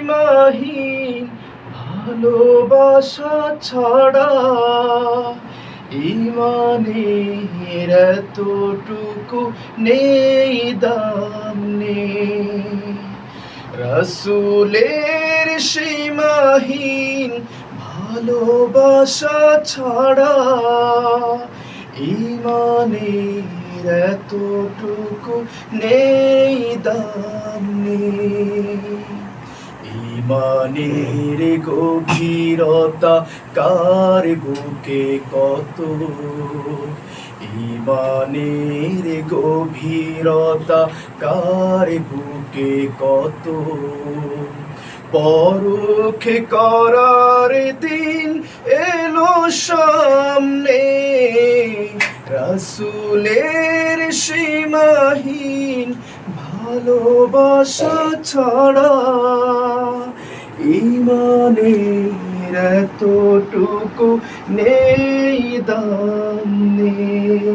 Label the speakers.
Speaker 1: সীমাহীন ভালোবাসা ছাড়া ইমানের এতটুকু নেই দাম নেই। রাসূলের সীমাহীন ভালোবাসা ছাড়া ইমানের এতটুকু নেই দাম নেই। ইমানের গভীরতা কার বুকে কত, ইমানের গভীরতা কার বুকে কত, পরখ করার দিন এলো সামনে। রাসূলের সীমাহীন ভালোবাসা ছাড়া ইমানের এতটুকু নেই দাম নেই।